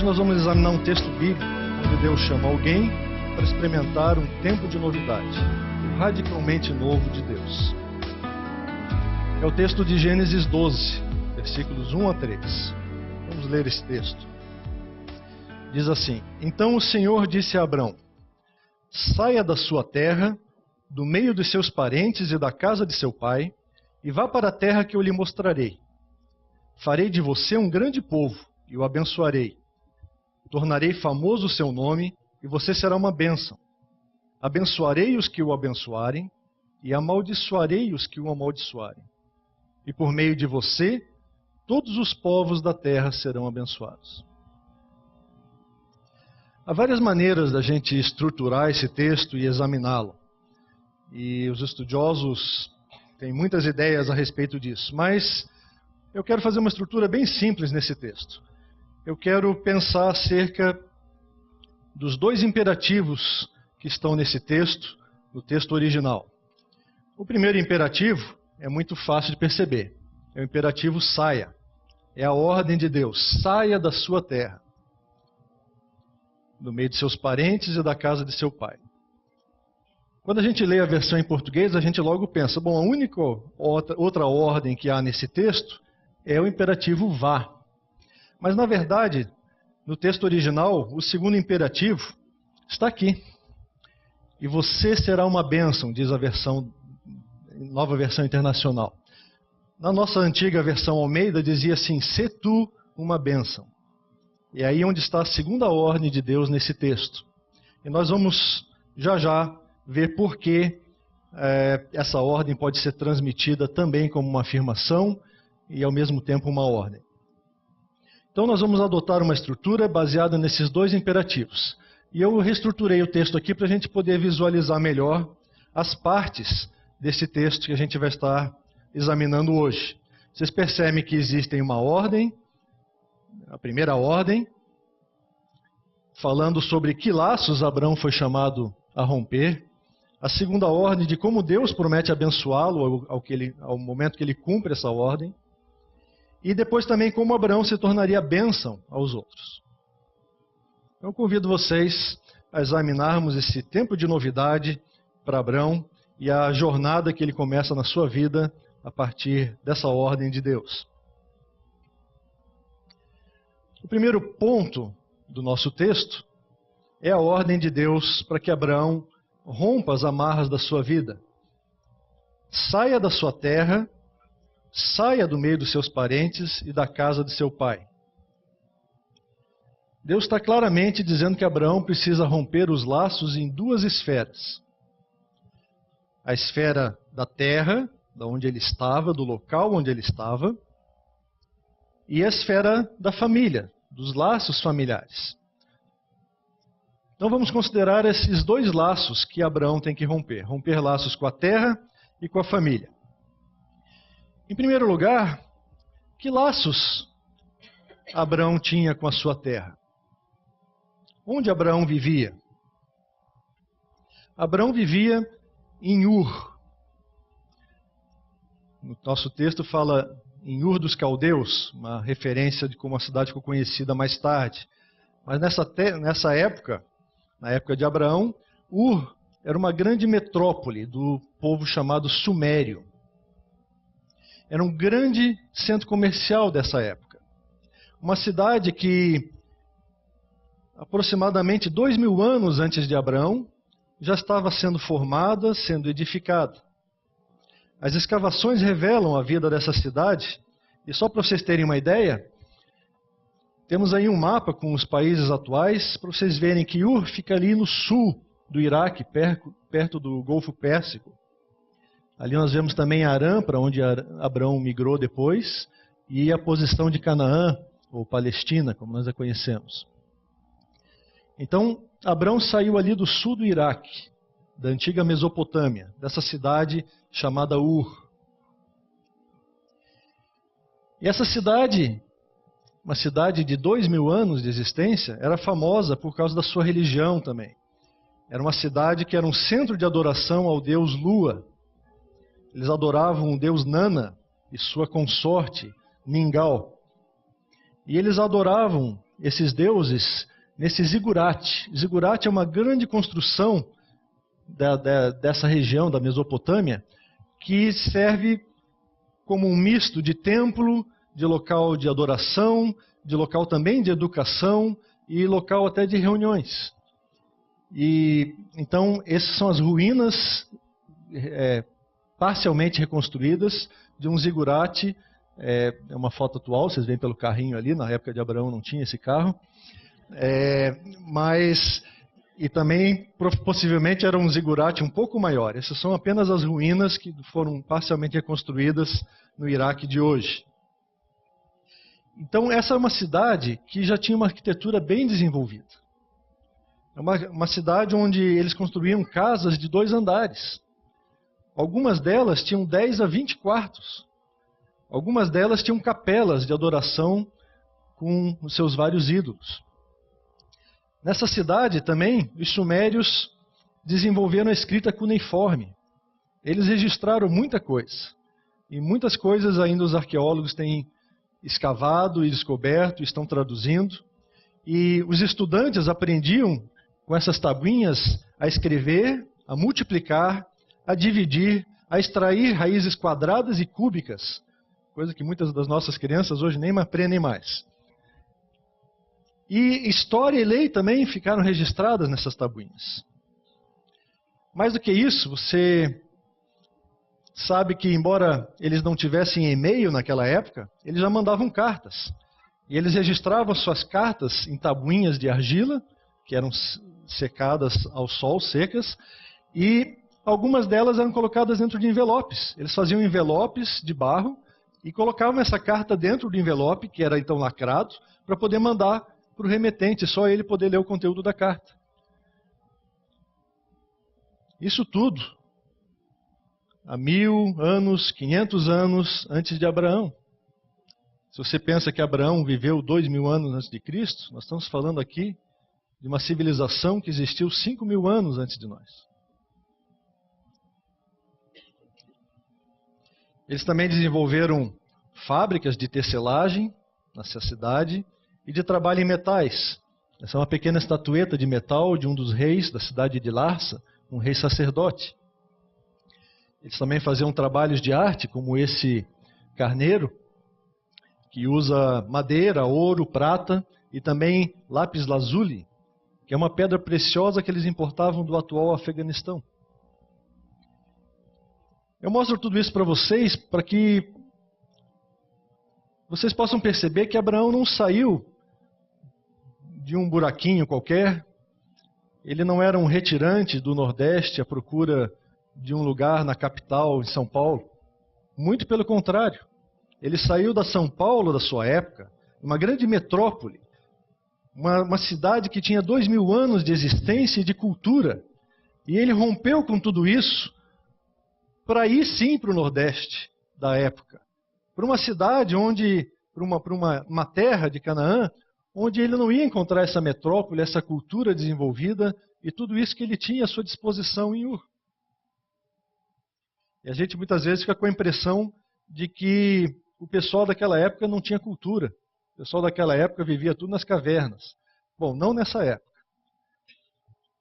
Hoje nós vamos examinar um texto bíblico onde Deus chama alguém para experimentar um tempo de novidade, o radicalmente novo de Deus. É o texto de Gênesis 12, versículos 1 a 3. Vamos ler esse texto. Diz assim: Então o Senhor disse a Abrão: Saia da sua terra, do meio dos seus parentes e da casa de seu pai, e vá para a terra que eu lhe mostrarei. Farei de você um grande povo, e o abençoarei. Tornarei famoso o seu nome, e você será uma bênção. Abençoarei os que o abençoarem, e amaldiçoarei os que o amaldiçoarem. E por meio de você, todos os povos da terra serão abençoados. Há várias maneiras da gente estruturar esse texto e examiná-lo. E os estudiosos têm muitas ideias a respeito disso. Mas eu quero fazer uma estrutura bem simples nesse texto. Eu quero pensar acerca dos dois imperativos que estão nesse texto, no texto original. O primeiro imperativo é muito fácil de perceber. É o imperativo saia. É a ordem de Deus. Saia da sua terra, do meio de seus parentes e da casa de seu pai. Quando a gente lê a versão em português, a gente logo pensa, bom, a única outra ordem que há nesse texto é o imperativo vá. Mas, na verdade, no texto original, o segundo imperativo está aqui. E você será uma bênção, diz a nova versão internacional. Na nossa antiga versão Almeida, dizia assim, sê tu uma bênção. E é aí onde está a segunda ordem de Deus nesse texto. E nós vamos já ver por que essa ordem pode ser transmitida também como uma afirmação e ao mesmo tempo uma ordem. Então nós vamos adotar uma estrutura baseada nesses dois imperativos. E eu reestruturei o texto aqui para a gente poder visualizar melhor as partes desse texto que a gente vai estar examinando hoje. Vocês percebem que existem uma ordem, a primeira ordem, falando sobre que laços Abrão foi chamado a romper. A segunda ordem de como Deus promete abençoá-lo ao momento que ele cumpre essa ordem. E depois também como Abraão se tornaria bênção aos outros. Então eu convido vocês a examinarmos esse tempo de novidade para Abraão e a jornada que ele começa na sua vida a partir dessa ordem de Deus. O primeiro ponto do nosso texto é a ordem de Deus para que Abraão rompa as amarras da sua vida. Saia da sua terra, saia do meio dos seus parentes e da casa de seu pai. Deus está claramente dizendo que Abraão precisa romper os laços em duas esferas. A esfera da terra, da onde ele estava, do local onde ele estava, e a esfera da família, dos laços familiares. Então vamos considerar esses dois laços que Abraão tem que romper. Romper laços com a terra e com a família. Em primeiro lugar, que laços Abraão tinha com a sua terra? Onde Abraão vivia? Abraão vivia em Ur. No nosso texto fala em Ur dos Caldeus, uma referência de como a cidade ficou conhecida mais tarde. Mas nessa época, na época de Abraão, Ur era uma grande metrópole do povo chamado Sumério. Era um grande centro comercial dessa época. Uma cidade que, aproximadamente 2000 anos antes de Abraão, já estava sendo formada, sendo edificada. As escavações revelam a vida dessa cidade, e só para vocês terem uma ideia, temos aí um mapa com os países atuais, para vocês verem que Ur fica ali no sul do Iraque, perto do Golfo Pérsico. Ali nós vemos também Arã, para onde Abraão migrou depois, e a posição de Canaã, ou Palestina, como nós a conhecemos. Então, Abraão saiu ali do sul do Iraque, da antiga Mesopotâmia, dessa cidade chamada Ur. E essa cidade, uma cidade de 2000 anos de existência, era famosa por causa da sua religião também. Era uma cidade que era um centro de adoração ao deus Lua. Eles adoravam o deus Nana e sua consorte, Ningal. E eles adoravam esses deuses nesse zigurate. Zigurate é uma grande construção dessa região da Mesopotâmia, que serve como um misto de templo, de local de adoração, de local também de educação e local até de reuniões. E então essas são as ruínas parcialmente reconstruídas de um zigurate. É uma foto atual, vocês veem pelo carrinho ali, na época de Abraão não tinha esse carro. E também possivelmente era um zigurate um pouco maior. Essas são apenas as ruínas que foram parcialmente reconstruídas no Iraque de hoje. Então essa é uma cidade que já tinha uma arquitetura bem desenvolvida. É uma cidade onde eles construíam casas de 2 andares. Algumas delas tinham 10 a 20 quartos. Algumas delas tinham capelas de adoração com os seus vários ídolos. Nessa cidade também, os sumérios desenvolveram a escrita cuneiforme. Eles registraram muita coisa. E muitas coisas ainda os arqueólogos têm escavado e descoberto, estão traduzindo. E os estudantes aprendiam com essas tabuinhas a escrever, a multiplicar, a dividir, a extrair raízes quadradas e cúbicas, coisa que muitas das nossas crianças hoje nem aprendem mais. E história e lei também ficaram registradas nessas tabuinhas. Mais do que isso, você sabe que, embora eles não tivessem e-mail naquela época, eles já mandavam cartas. E eles registravam suas cartas em tabuinhas de argila, que eram secadas ao sol, secas, e algumas delas eram colocadas dentro de envelopes. Eles faziam envelopes de barro e colocavam essa carta dentro do envelope, que era então lacrado, para poder mandar para o remetente, só ele poder ler o conteúdo da carta. Isso tudo há 1000 anos, 500 anos antes de Abraão. Se você pensa que Abraão viveu 2000 anos antes de Cristo, nós estamos falando aqui de uma civilização que existiu 5000 anos antes de nós. Eles também desenvolveram fábricas de tecelagem nessa cidade e de trabalho em metais. Essa é uma pequena estatueta de metal de um dos reis da cidade de Larsa, um rei sacerdote. Eles também faziam trabalhos de arte, como esse carneiro, que usa madeira, ouro, prata e também lápis lazuli, que é uma pedra preciosa que eles importavam do atual Afeganistão. Eu mostro tudo isso para vocês, para que vocês possam perceber que Abraão não saiu de um buraquinho qualquer. Ele não era um retirante do Nordeste à procura de um lugar na capital, em São Paulo. Muito pelo contrário. Ele saiu da São Paulo da sua época, uma grande metrópole, uma cidade que tinha 2000 anos de existência e de cultura. E ele rompeu com tudo isso para ir sim para o Nordeste da época. Para uma cidade onde, para uma terra de Canaã, onde ele não ia encontrar essa metrópole, essa cultura desenvolvida e tudo isso que ele tinha à sua disposição em Ur. E a gente muitas vezes fica com a impressão de que o pessoal daquela época não tinha cultura. O pessoal daquela época vivia tudo nas cavernas. Bom, não nessa época.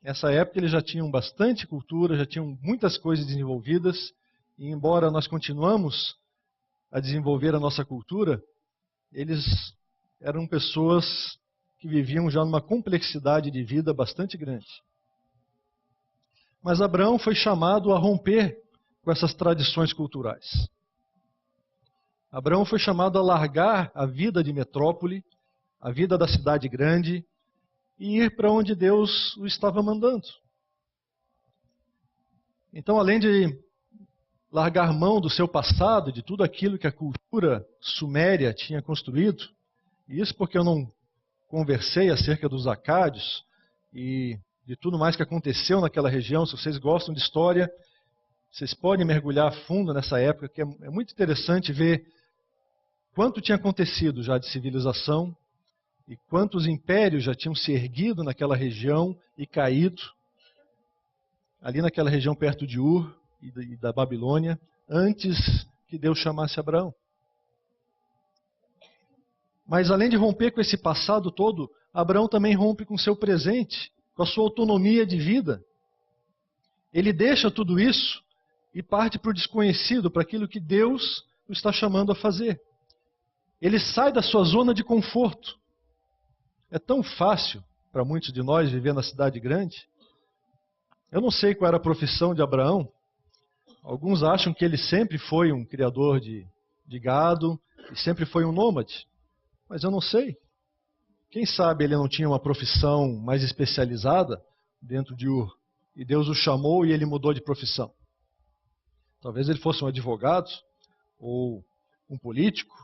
Nessa época eles já tinham bastante cultura, já tinham muitas coisas desenvolvidas, e embora nós continuamos a desenvolver a nossa cultura, eles eram pessoas que viviam já numa complexidade de vida bastante grande. Mas Abraão foi chamado a romper com essas tradições culturais. Abraão foi chamado a largar a vida de metrópole, a vida da cidade grande, e ir para onde Deus o estava mandando. Então, além de largar mão do seu passado, de tudo aquilo que a cultura suméria tinha construído, e isso porque eu não conversei acerca dos acádios e de tudo mais que aconteceu naquela região. Se vocês gostam de história, vocês podem mergulhar a fundo nessa época, que é muito interessante ver quanto tinha acontecido já de civilização e quantos impérios já tinham se erguido naquela região e caído, ali naquela região perto de Ur e da Babilônia, antes que Deus chamasse Abraão. Mas além de romper com esse passado todo, Abraão também rompe com seu presente, com a sua autonomia de vida. Ele deixa tudo isso e parte para o desconhecido, para aquilo que Deus o está chamando a fazer. Ele sai da sua zona de conforto. É tão fácil para muitos de nós viver na cidade grande. Eu não sei qual era a profissão de Abraão. Alguns acham que ele sempre foi um criador de gado e sempre foi um nômade. Mas eu não sei. Quem sabe ele não tinha uma profissão mais especializada dentro de Ur. E Deus o chamou e ele mudou de profissão. Talvez ele fosse um advogado, ou um político,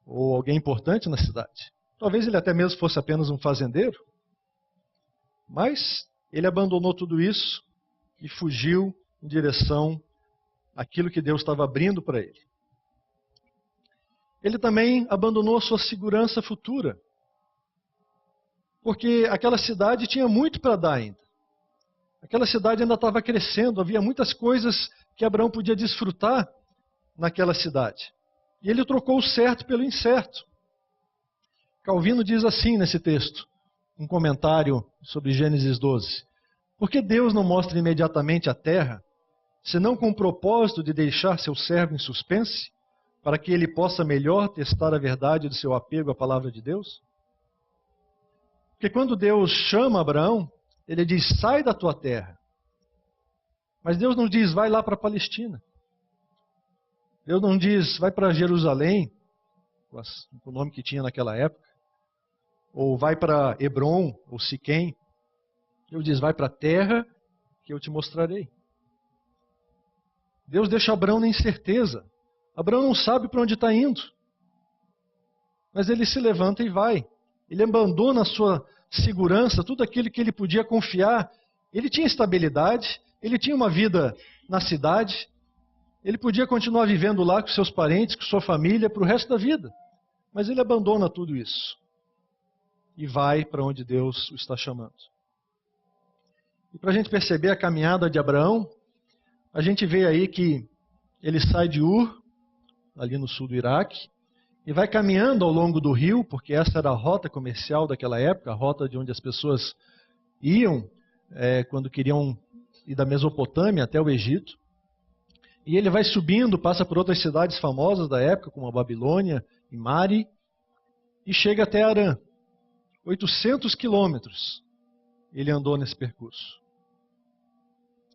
ou alguém importante na cidade. Talvez ele até mesmo fosse apenas um fazendeiro. Mas ele abandonou tudo isso e fugiu em direção àquilo que Deus estava abrindo para ele. Ele também abandonou a sua segurança futura. Porque aquela cidade tinha muito para dar ainda. Aquela cidade ainda estava crescendo, havia muitas coisas que Abraão podia desfrutar naquela cidade. E ele trocou o certo pelo incerto. Calvino diz assim nesse texto, um comentário sobre Gênesis 12. Por que Deus não mostra imediatamente a terra, senão com o propósito de deixar seu servo em suspense, para que ele possa melhor testar a verdade do seu apego à palavra de Deus? Porque quando Deus chama Abraão, ele diz, sai da tua terra. Mas Deus não diz, vai lá para a Palestina. Deus não diz, vai para Jerusalém, com o nome que tinha naquela época. Ou vai para Hebron, ou Siquém. Deus diz, vai para a terra que eu te mostrarei. Deus deixa Abraão na incerteza. Abraão não sabe para onde está indo. Mas ele se levanta e vai. Ele abandona a sua segurança, tudo aquilo que ele podia confiar. Ele tinha estabilidade, ele tinha uma vida na cidade, ele podia continuar vivendo lá com seus parentes, com sua família, para o resto da vida. Mas ele abandona tudo isso e vai para onde Deus o está chamando. E para a gente perceber a caminhada de Abraão, a gente vê aí que ele sai de Ur, ali no sul do Iraque, e vai caminhando ao longo do rio, porque essa era a rota comercial daquela época, a rota de onde as pessoas iam quando queriam ir da Mesopotâmia até o Egito. E ele vai subindo, passa por outras cidades famosas da época, como a Babilônia e Mari, e chega até Harã. 800 quilômetros ele andou nesse percurso.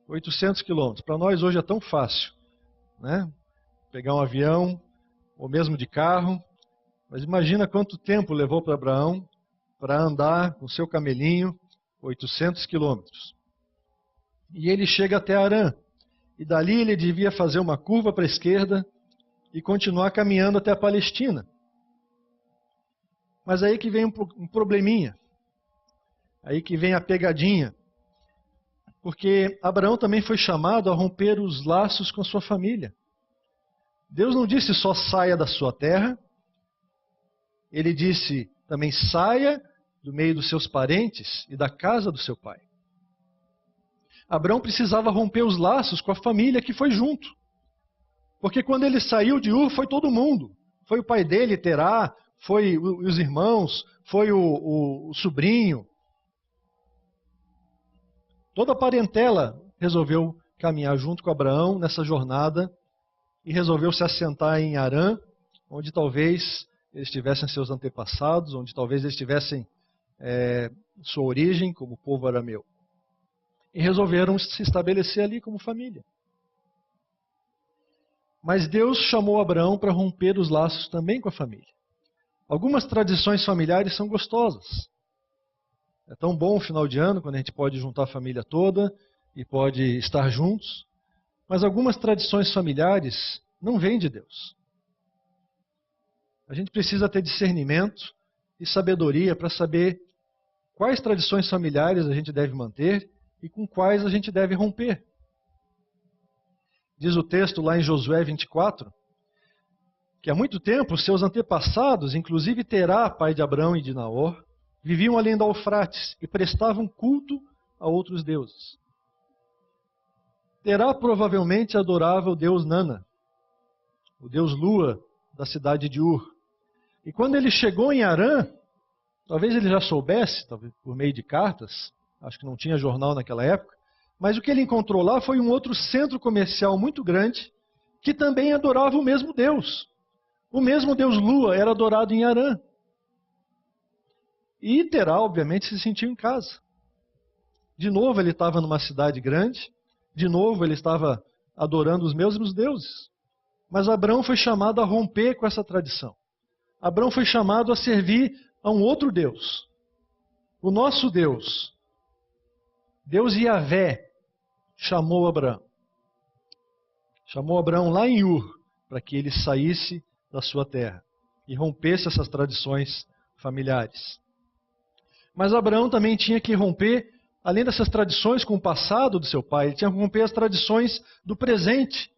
800 quilômetros. Para nós hoje é tão fácil, né? Pegar um avião, ou mesmo de carro. Mas imagina quanto tempo levou para Abraão para andar com seu camelinho 800 quilômetros. E ele chega até Harã. E dali ele devia fazer uma curva para a esquerda e continuar caminhando até a Palestina. Mas aí que vem um probleminha. Aí que vem a pegadinha. Porque Abraão também foi chamado a romper os laços com a sua família. Deus não disse só saia da sua terra. Ele disse também saia do meio dos seus parentes e da casa do seu pai. Abraão precisava romper os laços com a família que foi junto. Porque quando ele saiu de Ur, foi todo mundo. Foi o pai dele, Terá, foi os irmãos, foi o sobrinho. Toda a parentela resolveu caminhar junto com Abraão nessa jornada e resolveu se assentar em Harã, onde talvez eles tivessem seus antepassados, onde talvez eles tivessem sua origem como povo arameu. E resolveram se estabelecer ali como família. Mas Deus chamou Abraão para romper os laços também com a família. Algumas tradições familiares são gostosas. É tão bom o final de ano, quando a gente pode juntar a família toda e pode estar juntos. Mas algumas tradições familiares não vêm de Deus. A gente precisa ter discernimento e sabedoria para saber quais tradições familiares a gente deve manter e com quais a gente deve romper. Diz o texto lá em Josué 24, que há muito tempo seus antepassados, inclusive Terá, pai de Abrão e de Naor, viviam além do Eufrates e prestavam culto a outros deuses. Terá provavelmente adorava o deus Nana, o deus Lua da cidade de Ur. E quando ele chegou em Harã, talvez ele já soubesse, talvez por meio de cartas, acho que não tinha jornal naquela época, mas o que ele encontrou lá foi um outro centro comercial muito grande, que também adorava o mesmo Deus. O mesmo Deus Lua era adorado em Harã. E Terá, obviamente, se sentiu em casa. De novo ele estava numa cidade grande, de novo ele estava adorando os mesmos deuses. Mas Abrão foi chamado a romper com essa tradição. Abrão foi chamado a servir a um outro Deus. O nosso Deus, Deus Yahvé, chamou Abrão. Chamou Abrão lá em Ur, para que ele saísse da sua terra e rompesse essas tradições familiares. Mas Abraão também tinha que romper, além dessas tradições com o passado do seu pai, ele tinha que romper as tradições do presente,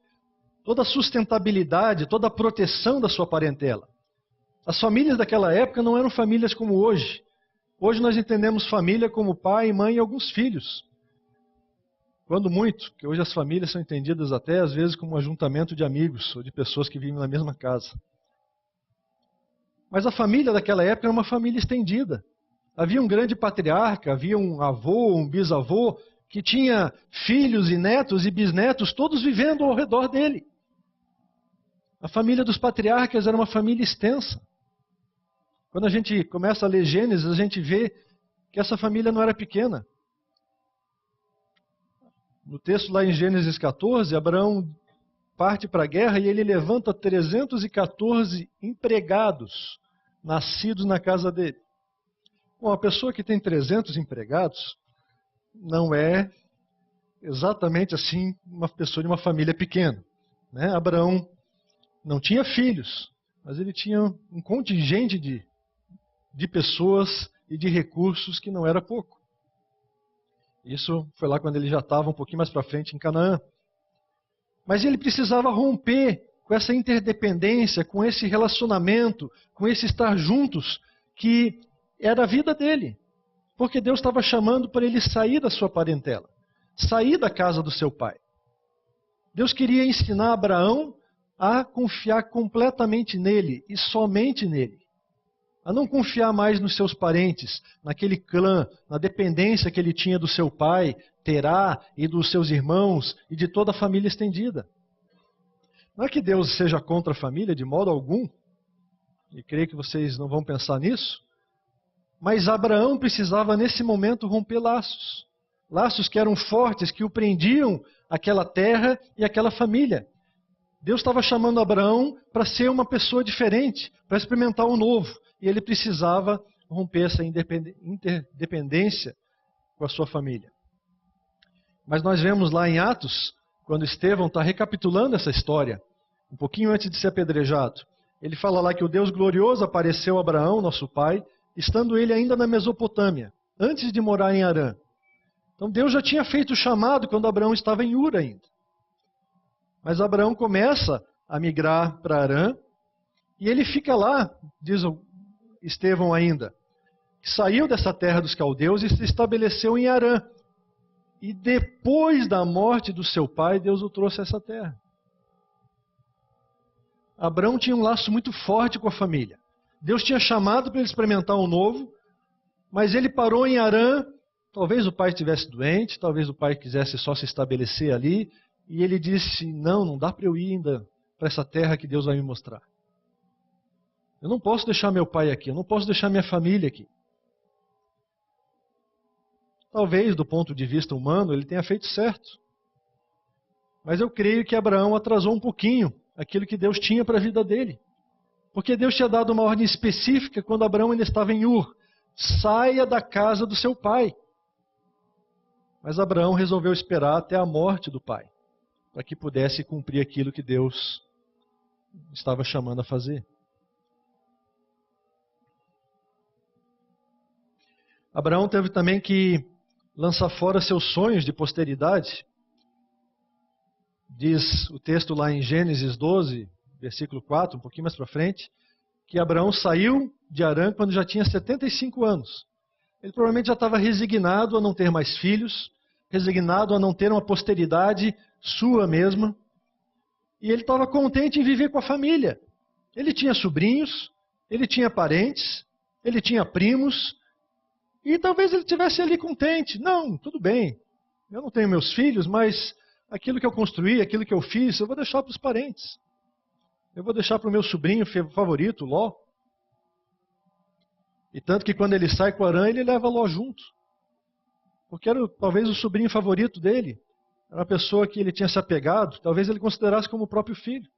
toda a sustentabilidade, toda a proteção da sua parentela. As famílias daquela época não eram famílias como hoje. Hoje nós entendemos família como pai, mãe e alguns filhos. Quando muito, porque hoje as famílias são entendidas até às vezes como um ajuntamento de amigos ou de pessoas que vivem na mesma casa. Mas a família daquela época era uma família estendida. Havia um grande patriarca, havia um avô, um bisavô, que tinha filhos e netos e bisnetos, todos vivendo ao redor dele. A família dos patriarcas era uma família extensa. Quando a gente começa a ler Gênesis, a gente vê que essa família não era pequena. No texto lá em Gênesis 14, Abraão parte para a guerra e ele levanta 314 empregados nascidos na casa dele. Bom, a pessoa que tem 300 empregados não é exatamente assim uma pessoa de uma família pequena, né? Abraão não tinha filhos, mas ele tinha um contingente de pessoas e de recursos que não era pouco. Isso foi lá quando ele já estava um pouquinho mais para frente em Canaã. Mas ele precisava romper com essa interdependência, com esse relacionamento, com esse estar juntos, que era a vida dele. Porque Deus estava chamando para ele sair da sua parentela, sair da casa do seu pai. Deus queria ensinar Abraão a confiar completamente nele e somente nele. A não confiar mais nos seus parentes, naquele clã, na dependência que ele tinha do seu pai, Terá, e dos seus irmãos, e de toda a família estendida. Não é que Deus seja contra a família, de modo algum, e creio que vocês não vão pensar nisso, mas Abraão precisava nesse momento romper laços. Laços que eram fortes, que o prendiam àquela terra e àquela família. Deus estava chamando Abraão para ser uma pessoa diferente, para experimentar o novo. E ele precisava romper essa interdependência com a sua família. Mas nós vemos lá em Atos, quando Estevão está recapitulando essa história, um pouquinho antes de ser apedrejado, ele fala lá que o Deus glorioso apareceu a Abraão, nosso pai, estando ele ainda na Mesopotâmia, antes de morar em Harã. Então Deus já tinha feito o chamado quando Abraão estava em Ur ainda. Mas Abraão começa a migrar para Harã, e ele fica lá, diz Estevão ainda, que saiu dessa terra dos caldeus e se estabeleceu em Harã. E depois da morte do seu pai, Deus o trouxe a essa terra. Abraão tinha um laço muito forte com a família. Deus tinha chamado para ele experimentar um novo, mas ele parou em Harã. Talvez o pai estivesse doente, talvez o pai quisesse só se estabelecer ali. E ele disse, não dá para eu ir ainda para essa terra que Deus vai me mostrar. Eu não posso deixar meu pai aqui, eu não posso deixar minha família aqui. Talvez, do ponto de vista humano, ele tenha feito certo. Mas eu creio que Abraão atrasou um pouquinho aquilo que Deus tinha para a vida dele. Porque Deus tinha dado uma ordem específica quando Abraão ainda estava em Ur. Saia da casa do seu pai. Mas Abraão resolveu esperar até a morte do pai, para que pudesse cumprir aquilo que Deus estava chamando a fazer. Abraão teve também que lançar fora seus sonhos de posteridade. Diz o texto lá em Gênesis 12, versículo 4, um pouquinho mais para frente, que Abraão saiu de Harã quando já tinha 75 anos. Ele provavelmente já estava resignado a não ter mais filhos, resignado a não ter uma posteridade sua mesma, e ele estava contente em viver com a família. Ele tinha sobrinhos, ele tinha parentes, ele tinha primos, e talvez ele estivesse ali contente. Não, tudo bem, eu não tenho meus filhos, mas aquilo que eu construí, aquilo que eu fiz, eu vou deixar para os parentes. Eu vou deixar para o meu sobrinho favorito, Ló. E tanto que quando ele sai com Arã, ele leva Ló junto. Porque era talvez o sobrinho favorito dele. Era uma pessoa que ele tinha se apegado, talvez ele considerasse como o próprio filho.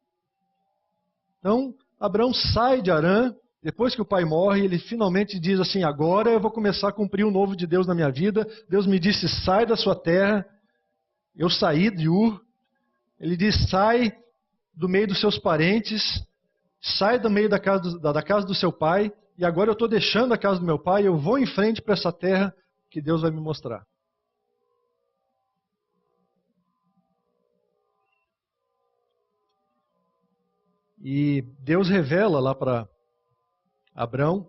Então, Abraão sai de Arã, depois que o pai morre, ele finalmente diz assim, agora eu vou começar a cumprir o novo de Deus na minha vida. Deus me disse, sai da sua terra. Eu saí de Ur. Ele diz, sai do meio dos seus parentes, sai do meio da casa do seu pai, e agora eu estou deixando a casa do meu pai, eu vou em frente para essa terra que Deus vai me mostrar. E Deus revela lá para Abrão,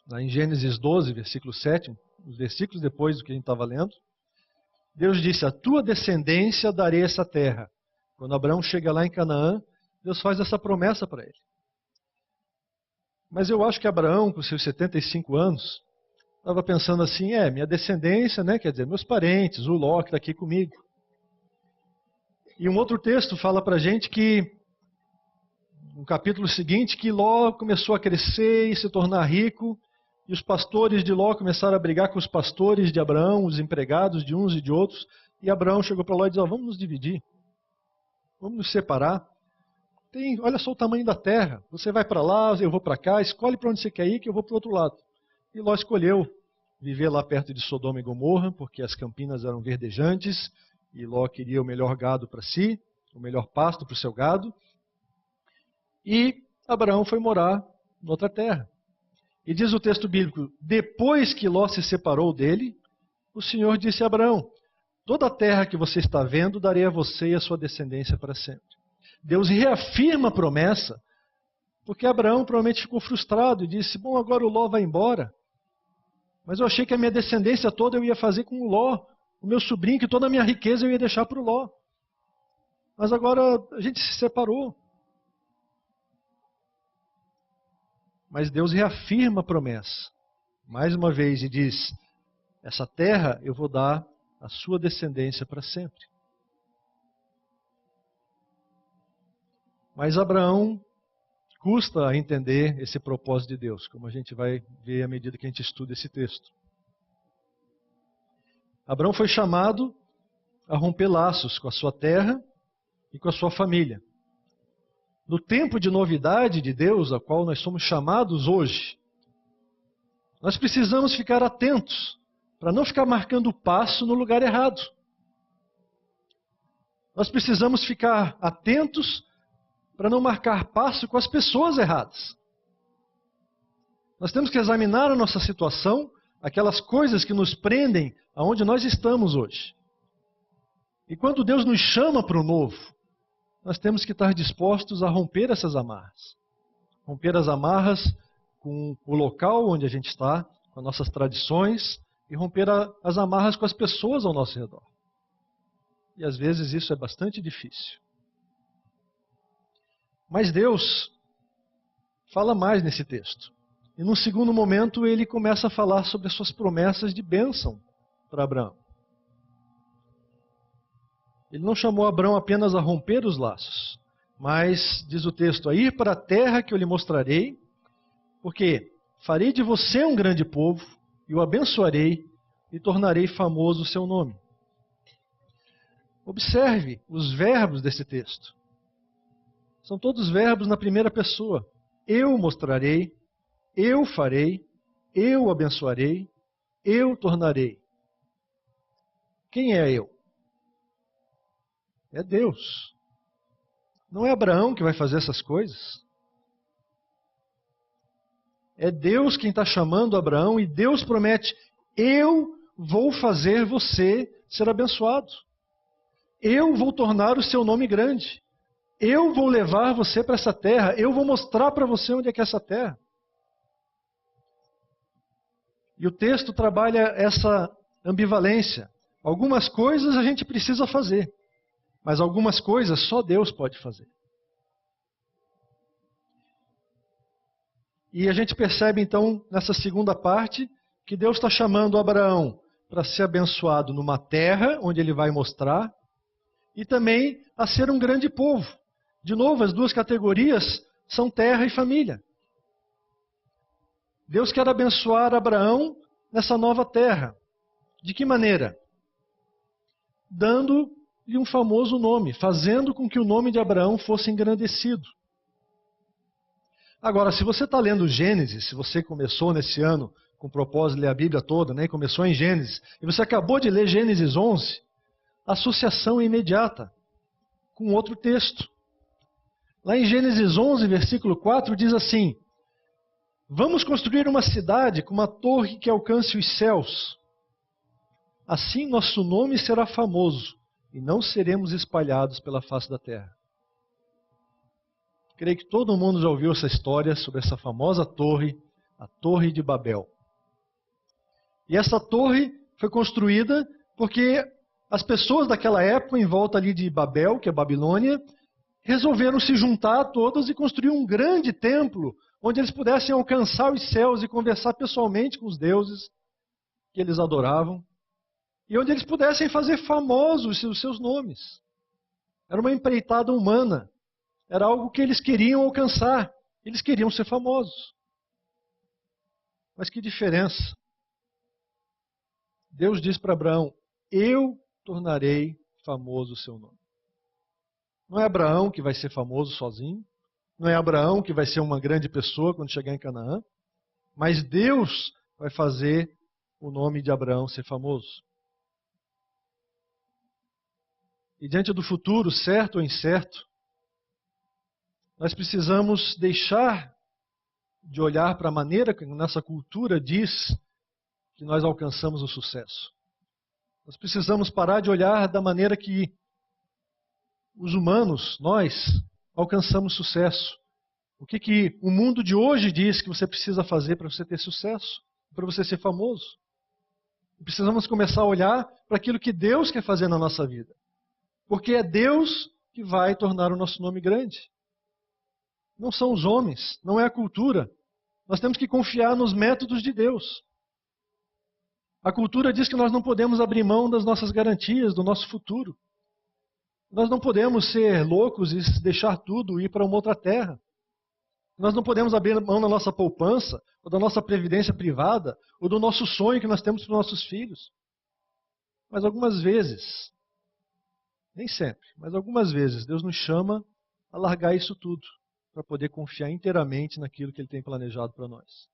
lá em Gênesis 12, versículo 7, os versículos depois do que a gente estava lendo, Deus disse, a tua descendência darei essa terra. Quando Abraão chega lá em Canaã, Deus faz essa promessa para ele. Mas eu acho que Abraão, com seus 75 anos, estava pensando assim, minha descendência, né, quer dizer, meus parentes, o Ló que está aqui comigo. E um outro texto fala para a gente que, no capítulo seguinte, que Ló começou a crescer e se tornar rico, e os pastores de Ló começaram a brigar com os pastores de Abraão, os empregados de uns e de outros, e Abraão chegou para Ló e disse, vamos nos dividir, vamos nos separar. Olha só o tamanho da terra, você vai para lá, eu vou para cá, escolhe para onde você quer ir que eu vou para o outro lado. E Ló escolheu viver lá perto de Sodoma e Gomorra, porque as campinas eram verdejantes, e Ló queria o melhor gado para si, o melhor pasto para o seu gado. E Abraão foi morar em outra terra. E diz o texto bíblico, depois que Ló se separou dele, o Senhor disse a Abraão, toda a terra que você está vendo, darei a você e a sua descendência para sempre. Deus reafirma a promessa, porque Abraão provavelmente ficou frustrado e disse, bom, agora o Ló vai embora, mas eu achei que a minha descendência toda eu ia fazer com o Ló, o meu sobrinho, que toda a minha riqueza eu ia deixar para o Ló. Mas agora a gente se separou. Mas Deus reafirma a promessa, mais uma vez, e diz, essa terra eu vou dar à sua descendência para sempre. Mas Abraão custa a entender esse propósito de Deus, como a gente vai ver à medida que a gente estuda esse texto. Abraão foi chamado a romper laços com a sua terra e com a sua família. No tempo de novidade de Deus, a qual nós somos chamados hoje, nós precisamos ficar atentos para não ficar marcando o passo no lugar errado. Nós precisamos ficar atentos para não marcar passo com as pessoas erradas. Nós temos que examinar a nossa situação, aquelas coisas que nos prendem aonde nós estamos hoje. E quando Deus nos chama para o novo, nós temos que estar dispostos a romper essas amarras. Romper as amarras com o local onde a gente está, com as nossas tradições, e romper as amarras com as pessoas ao nosso redor. E às vezes isso é bastante difícil. Mas Deus fala mais nesse texto. E num segundo momento ele começa a falar sobre as suas promessas de bênção para Abraão. Ele não chamou Abraão apenas a romper os laços, mas, diz o texto, a ir para a terra que eu lhe mostrarei, porque farei de você um grande povo, e o abençoarei, e tornarei famoso o seu nome. Observe os verbos desse texto. São todos verbos na primeira pessoa. Eu mostrarei, eu farei, eu abençoarei, eu tornarei. Quem é eu? É Deus. Não é Abraão que vai fazer essas coisas. É Deus quem está chamando Abraão e Deus promete, eu vou fazer você ser abençoado. Eu vou tornar o seu nome grande. Eu vou levar você para essa terra. Eu vou mostrar para você onde é que é essa terra. E o texto trabalha essa ambivalência. Algumas coisas a gente precisa fazer, mas algumas coisas só Deus pode fazer. E a gente percebe então, nessa segunda parte, que Deus está chamando Abraão para ser abençoado numa terra, onde ele vai mostrar, e também a ser um grande povo. De novo, as duas categorias são terra e família. Deus quer abençoar Abraão nessa nova terra. De que maneira? Dando-lhe um famoso nome, fazendo com que o nome de Abraão fosse engrandecido. Agora, se você está lendo Gênesis, se você começou nesse ano com o propósito de ler a Bíblia toda, né, e começou em Gênesis, e você acabou de ler Gênesis 11, a associação é imediata com outro texto. Lá em Gênesis 11, versículo 4, diz assim: vamos construir uma cidade com uma torre que alcance os céus. Assim nosso nome será famoso e não seremos espalhados pela face da terra. Creio que todo mundo já ouviu essa história sobre essa famosa torre, a Torre de Babel. E essa torre foi construída porque as pessoas daquela época, em volta ali de Babel, que é Babilônia, resolveram se juntar todas e construir um grande templo, onde eles pudessem alcançar os céus e conversar pessoalmente com os deuses que eles adoravam, e onde eles pudessem fazer famosos os seus nomes. Era uma empreitada humana. Era algo que eles queriam alcançar. Eles queriam ser famosos. Mas que diferença. Deus diz para Abraão: eu tornarei famoso o seu nome. Não é Abraão que vai ser famoso sozinho. Não é Abraão que vai ser uma grande pessoa quando chegar em Canaã. Mas Deus vai fazer o nome de Abraão ser famoso. E diante do futuro, certo ou incerto, nós precisamos deixar de olhar para a maneira que nossa cultura diz que nós alcançamos o sucesso. Nós precisamos parar de olhar da maneira que os humanos, nós, alcançamos sucesso. O que o mundo de hoje diz que você precisa fazer para você ter sucesso, para você ser famoso. Precisamos começar a olhar para aquilo que Deus quer fazer na nossa vida. Porque é Deus que vai tornar o nosso nome grande. Não são os homens, não é a cultura. Nós temos que confiar nos métodos de Deus. A cultura diz que nós não podemos abrir mão das nossas garantias, do nosso futuro. Nós não podemos ser loucos e deixar tudo e ir para uma outra terra. Nós não podemos abrir mão da nossa poupança, ou da nossa previdência privada, ou do nosso sonho que nós temos para os nossos filhos. Mas algumas vezes, nem sempre, mas algumas vezes, Deus nos chama a largar isso tudo, para poder confiar inteiramente naquilo que Ele tem planejado para nós.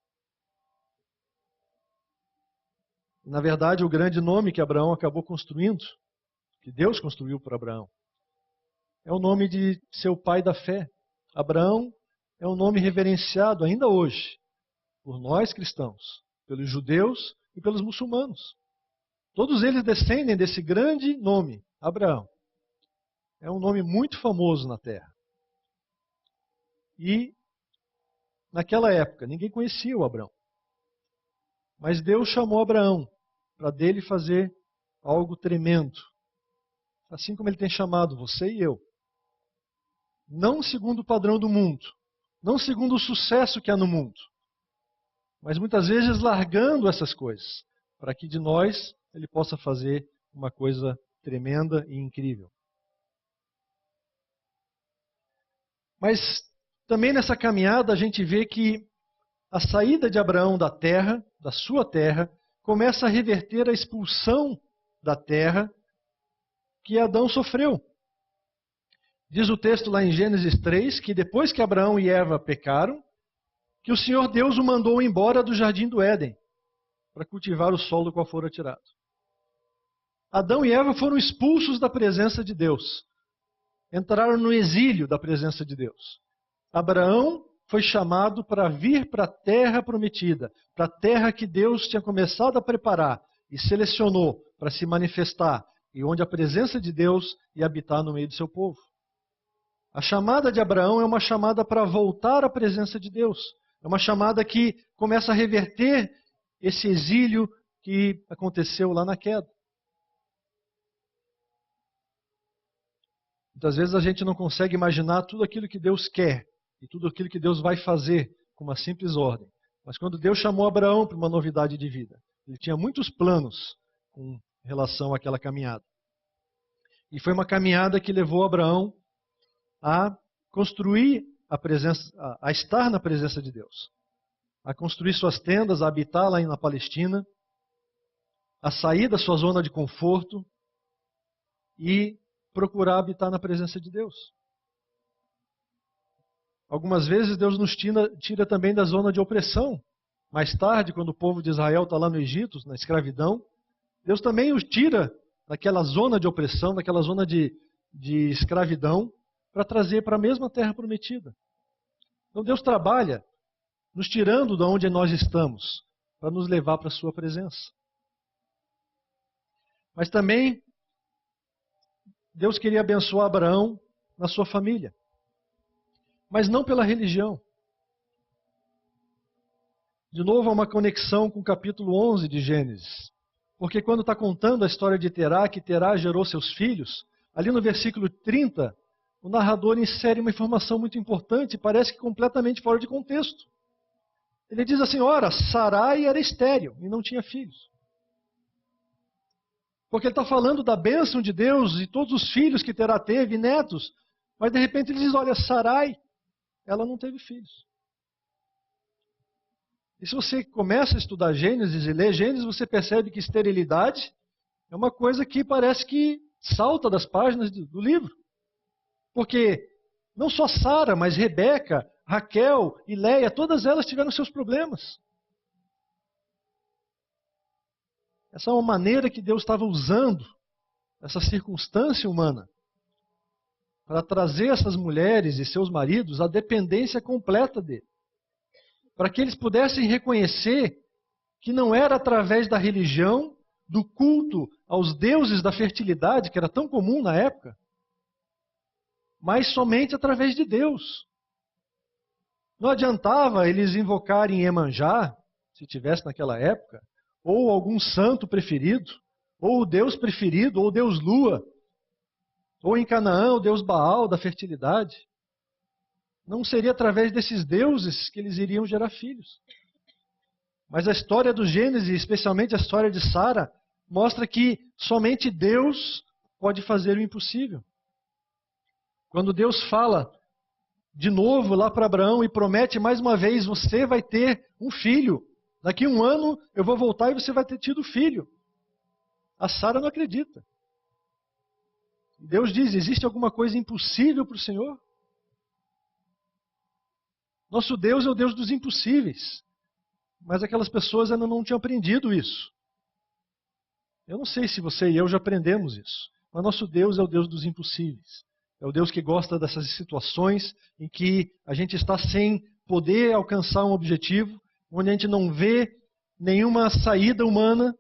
Na verdade, o grande nome que Abraão acabou construindo, que Deus construiu para Abraão, é o nome de seu pai da fé. Abraão é um nome reverenciado ainda hoje por nós cristãos, pelos judeus e pelos muçulmanos. Todos eles descendem desse grande nome, Abraão. É um nome muito famoso na terra. E naquela época ninguém conhecia o Abraão. Mas Deus chamou Abraão para dele fazer algo tremendo. Assim como Ele tem chamado você e eu. Não segundo o padrão do mundo. Não segundo o sucesso que há no mundo. Mas muitas vezes largando essas coisas. Para que de nós Ele possa fazer uma coisa tremenda e incrível. Mas também nessa caminhada a gente vê que a saída de Abraão da terra, da sua terra, começa a reverter a expulsão da terra que Adão sofreu. Diz o texto lá em Gênesis 3 que depois que Abraão e Eva pecaram, que o Senhor Deus o mandou embora do jardim do Éden para cultivar o solo do qual fora tirado. Adão e Eva foram expulsos da presença de Deus. Entraram no exílio da presença de Deus. Abraão foi chamado para vir para a terra prometida, para a terra que Deus tinha começado a preparar e selecionou para se manifestar, e onde a presença de Deus ia habitar no meio do seu povo. A chamada de Abraão é uma chamada para voltar à presença de Deus. É uma chamada que começa a reverter esse exílio que aconteceu lá na queda. Muitas vezes a gente não consegue imaginar tudo aquilo que Deus quer e tudo aquilo que Deus vai fazer com uma simples ordem. Mas quando Deus chamou Abraão para uma novidade de vida, ele tinha muitos planos com relação àquela caminhada. E foi uma caminhada que levou Abraão a construir a presença, a estar na presença de Deus, a construir suas tendas, a habitar lá na Palestina, a sair da sua zona de conforto e procurar habitar na presença de Deus. Algumas vezes Deus nos tira também da zona de opressão. Mais tarde, quando o povo de Israel está lá no Egito, na escravidão, Deus também os tira daquela zona de opressão, daquela zona de escravidão, para trazer para a mesma terra prometida. Então Deus trabalha nos tirando de onde nós estamos, para nos levar para a sua presença. Mas também Deus queria abençoar Abraão na sua família, mas não pela religião. De novo, há uma conexão com o capítulo 11 de Gênesis. Porque quando está contando a história de Terá, que Terá gerou seus filhos, ali no versículo 30, o narrador insere uma informação muito importante, parece que completamente fora de contexto. Ele diz assim, ora, Sarai era estéril e não tinha filhos. Porque ele está falando da bênção de Deus e todos os filhos que Terá teve, netos, mas de repente ele diz, olha, Sarai, ela não teve filhos. E se você começa a estudar Gênesis e ler Gênesis, você percebe que esterilidade é uma coisa que parece que salta das páginas do livro. Porque não só Sara, mas Rebeca, Raquel e Leia, todas elas tiveram seus problemas. Essa é uma maneira que Deus estava usando, essa circunstância humana, para trazer essas mulheres e seus maridos à dependência completa dele. Para que eles pudessem reconhecer que não era através da religião, do culto aos deuses da fertilidade, que era tão comum na época, mas somente através de Deus. Não adiantava eles invocarem Iemanjá, se tivesse naquela época, ou algum santo preferido, ou o Deus preferido, ou o Deus Lua, ou em Canaã, o Deus Baal da fertilidade. Não seria através desses deuses que eles iriam gerar filhos. Mas a história do Gênesis, especialmente a história de Sara, mostra que somente Deus pode fazer o impossível. Quando Deus fala de novo lá para Abraão e promete mais uma vez, você vai ter um filho. Daqui a um ano eu vou voltar e você vai ter tido filho. A Sara não acredita. Deus diz, existe alguma coisa impossível para o Senhor? Nosso Deus é o Deus dos impossíveis. Mas aquelas pessoas ainda não tinham aprendido isso. Eu não sei se você e eu já aprendemos isso. Mas nosso Deus é o Deus dos impossíveis. É o Deus que gosta dessas situações em que a gente está sem poder alcançar um objetivo, onde a gente não vê nenhuma saída humana,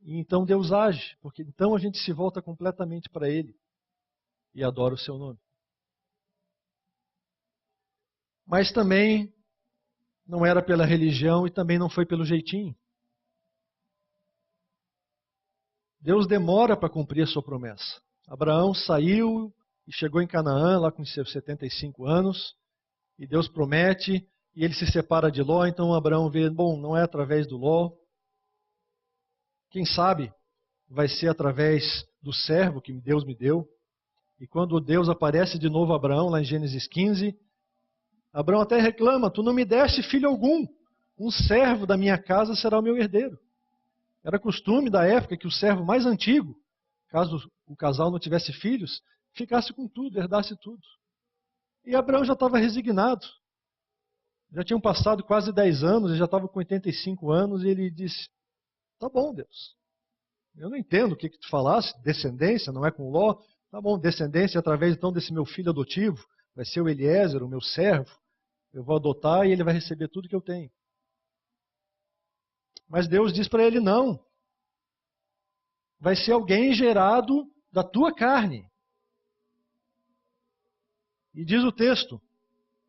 e então Deus age, porque então a gente se volta completamente para Ele e adora o seu nome. Mas também não era pela religião e também não foi pelo jeitinho. Deus demora para cumprir a sua promessa. Abraão saiu e chegou em Canaã, lá com seus 75 anos, e Deus promete, e ele se separa de Ló, então Abraão vê, bom, não é através do Ló, quem sabe vai ser através do servo que Deus me deu. E quando Deus aparece de novo a Abraão, lá em Gênesis 15, Abraão até reclama, tu não me deste filho algum, um servo da minha casa será o meu herdeiro. Era costume da época que o servo mais antigo, caso o casal não tivesse filhos, ficasse com tudo, herdasse tudo. E Abraão já estava resignado. Já tinham passado quase 10 anos, ele já estava com 85 anos, e ele disse, tá bom, Deus. Eu não entendo o que tu falaste, descendência, não é com Ló. Tá bom, descendência através então desse meu filho adotivo, vai ser o Eliezer, o meu servo. Eu vou adotar e ele vai receber tudo que eu tenho. Mas Deus diz para ele, não. Vai ser alguém gerado da tua carne. E diz o texto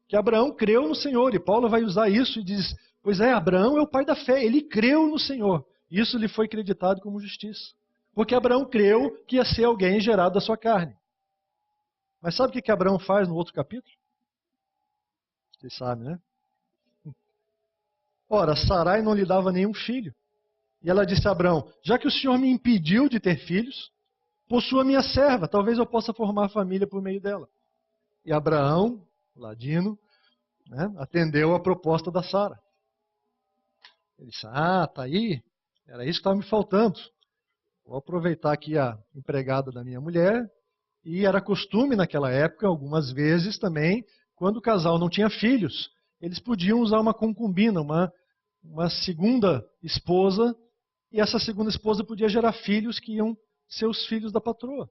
que Abraão creu no Senhor. E Paulo vai usar isso e diz, pois é, Abraão é o pai da fé. Ele creu no Senhor. Isso lhe foi acreditado como justiça. Porque Abraão creu que ia ser alguém gerado da sua carne. Mas sabe o que Abraão faz no outro capítulo? Vocês sabem, né? Ora, Sarai não lhe dava nenhum filho. E ela disse a Abraão: já que o Senhor me impediu de ter filhos, possua minha serva, talvez eu possa formar família por meio dela. E Abraão, ladino, né, atendeu a proposta da Sara. Ele disse: ah, tá aí, era isso que estava me faltando. Vou aproveitar aqui a empregada da minha mulher. E era costume naquela época, algumas vezes também, quando o casal não tinha filhos, eles podiam usar uma concubina, uma segunda esposa, e essa segunda esposa podia gerar filhos que iam ser os filhos da patroa.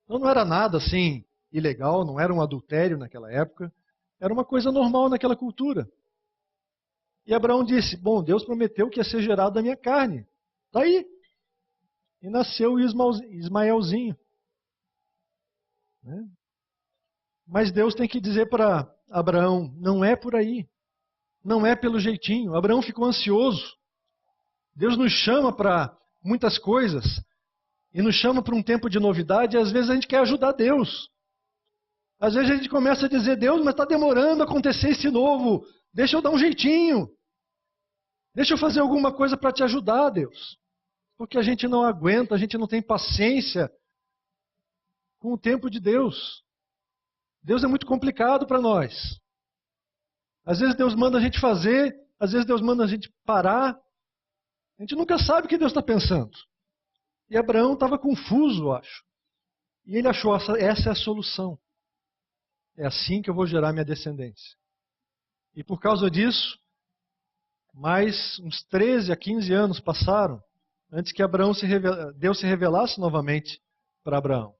Então não era nada assim ilegal, não era um adultério naquela época, era uma coisa normal naquela cultura. E Abraão disse: bom, Deus prometeu que ia ser gerado da minha carne. Está aí. E nasceu Ismaelzinho. Né? Mas Deus tem que dizer para Abraão: não é por aí. Não é pelo jeitinho. Abraão ficou ansioso. Deus nos chama para muitas coisas. E nos chama para um tempo de novidade. E às vezes a gente quer ajudar Deus. Às vezes a gente começa a dizer: Deus, mas está demorando a acontecer esse novo. Deixa eu dar um jeitinho. Deixa eu fazer alguma coisa para te ajudar, Deus. Porque a gente não aguenta, a gente não tem paciência com o tempo de Deus. Deus é muito complicado para nós. Às vezes Deus manda a gente fazer, às vezes Deus manda a gente parar. A gente nunca sabe o que Deus está pensando. E Abraão estava confuso, eu acho. E ele achou: essa é a solução. É assim que eu vou gerar minha descendência. E por causa disso, mais uns 13 a 15 anos passaram antes que Deus se revelasse novamente para Abraão.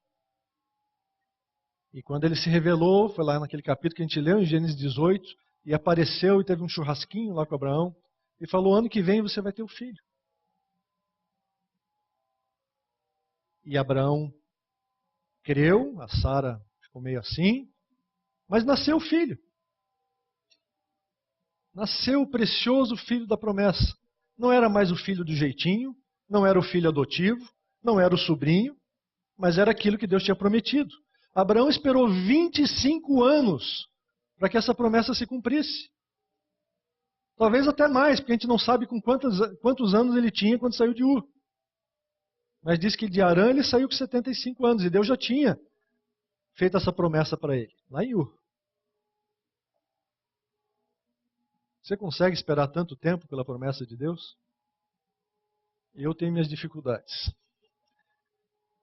E quando ele se revelou, foi lá naquele capítulo que a gente leu, em Gênesis 18, e apareceu e teve um churrasquinho lá com Abraão, e falou: ano que vem você vai ter um filho. E Abraão creu, a Sara ficou meio assim, mas nasceu o filho. Nasceu o precioso filho da promessa. Não era mais o filho do jeitinho, não era o filho adotivo, não era o sobrinho, mas era aquilo que Deus tinha prometido. Abraão esperou 25 anos para que essa promessa se cumprisse. Talvez até mais, porque a gente não sabe com quantos anos ele tinha quando saiu de Ur. Mas diz que de Harã ele saiu com 75 anos, e Deus já tinha feito essa promessa para ele, lá em Ur. Você consegue esperar tanto tempo pela promessa de Deus? Eu tenho minhas dificuldades.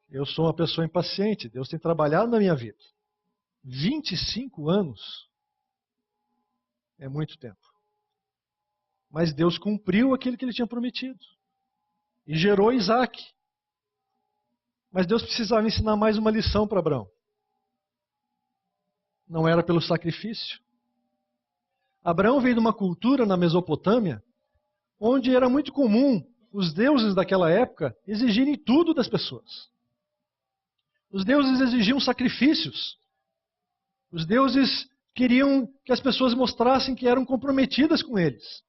Eu sou uma pessoa impaciente. Deus tem trabalhado na minha vida. 25 anos é muito tempo. Mas Deus cumpriu aquilo que ele tinha prometido. E gerou Isaac. Mas Deus precisava ensinar mais uma lição para Abraão. Não era pelo sacrifício. Abraão veio de uma cultura na Mesopotâmia, onde era muito comum os deuses daquela época exigirem tudo das pessoas. Os deuses exigiam sacrifícios. Os deuses queriam que as pessoas mostrassem que eram comprometidas com eles.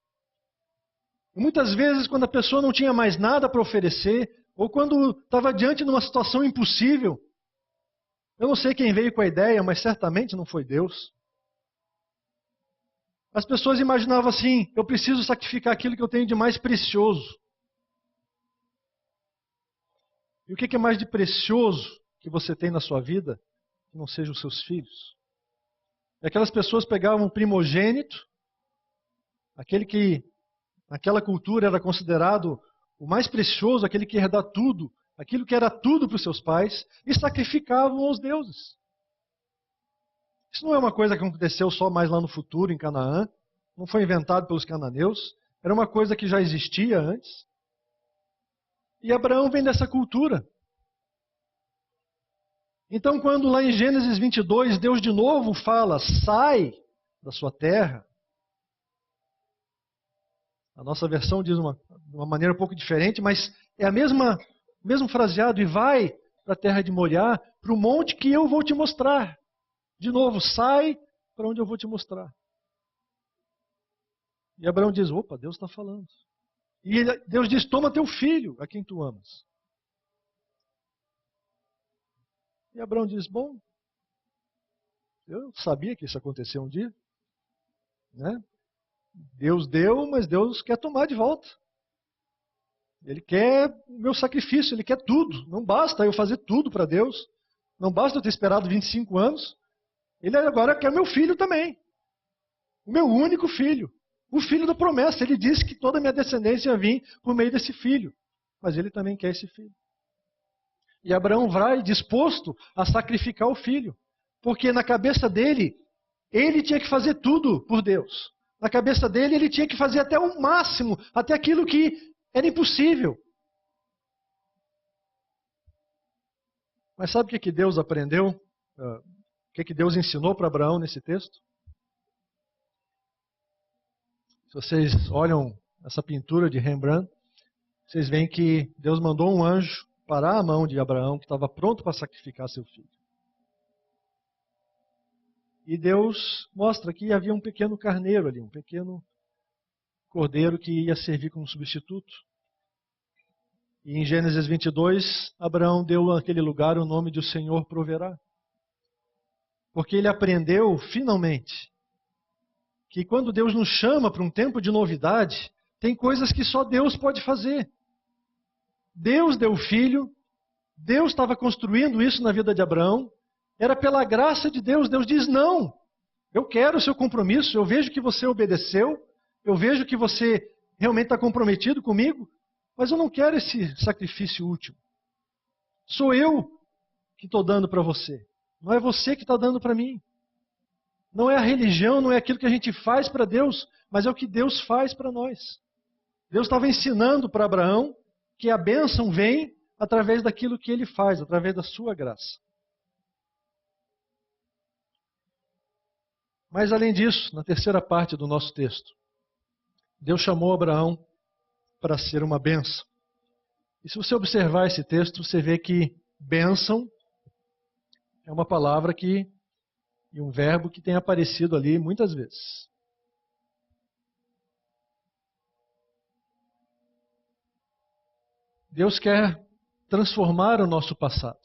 E muitas vezes, quando a pessoa não tinha mais nada para oferecer, ou quando estava diante de uma situação impossível, eu não sei quem veio com a ideia, mas certamente não foi Deus. As pessoas imaginavam assim: eu preciso sacrificar aquilo que eu tenho de mais precioso. E o que é mais de precioso que você tem na sua vida que não sejam os seus filhos? E aquelas pessoas pegavam o primogênito, aquele que naquela cultura era considerado o mais precioso, aquele que ia dar tudo, aquilo que era tudo para os seus pais, e sacrificavam aos deuses. Isso não é uma coisa que aconteceu só mais lá no futuro, em Canaã. Não foi inventado pelos cananeus. Era uma coisa que já existia antes. E Abraão vem dessa cultura. Então, quando lá em Gênesis 22, Deus de novo fala: sai da sua terra. A nossa versão diz de uma maneira um pouco diferente, mas é a mesmo fraseado: e vai para a terra de Moriá, para o monte que eu vou te mostrar. De novo, sai para onde eu vou te mostrar. E Abraão diz: opa, Deus está falando. E Deus diz: toma teu filho, a quem tu amas. E Abraão diz: bom, eu sabia que isso ia acontecer um dia, né? Deus deu, mas Deus quer tomar de volta. Ele quer o meu sacrifício, Ele quer tudo. Não basta eu fazer tudo para Deus. Não basta eu ter esperado 25 anos. Ele agora quer meu filho também. O meu único filho. O filho da promessa. Ele disse que toda a minha descendência ia vir por meio desse filho. Mas ele também quer esse filho. E Abraão vai disposto a sacrificar o filho. Porque na cabeça dele, ele tinha que fazer tudo por Deus. Na cabeça dele, ele tinha que fazer até o máximo, até aquilo que era impossível. Mas sabe o que Deus aprendeu? O que Deus ensinou para Abraão nesse texto? Se vocês olham essa pintura de Rembrandt, vocês veem que Deus mandou um anjo parar a mão de Abraão, que estava pronto para sacrificar seu filho. E Deus mostra que havia um pequeno carneiro ali, um pequeno cordeiro que ia servir como substituto. E em Gênesis 22, Abraão deu àquele lugar o nome de O Senhor Proverá. Porque ele aprendeu, finalmente, que quando Deus nos chama para um tempo de novidade, tem coisas que só Deus pode fazer. Deus deu o filho, Deus estava construindo isso na vida de Abraão, era pela graça de Deus. Deus diz: não, eu quero o seu compromisso, eu vejo que você obedeceu, eu vejo que você realmente está comprometido comigo, mas eu não quero esse sacrifício último. Sou eu que estou dando para você, não é você que está dando para mim. Não é a religião, não é aquilo que a gente faz para Deus, mas é o que Deus faz para nós. Deus estava ensinando para Abraão que a bênção vem através daquilo que ele faz, através da sua graça. Mas além disso, na terceira parte do nosso texto, Deus chamou Abraão para ser uma bênção. E se você observar esse texto, você vê que bênção é uma palavra e um verbo que tem aparecido ali muitas vezes. Deus quer transformar o nosso passado.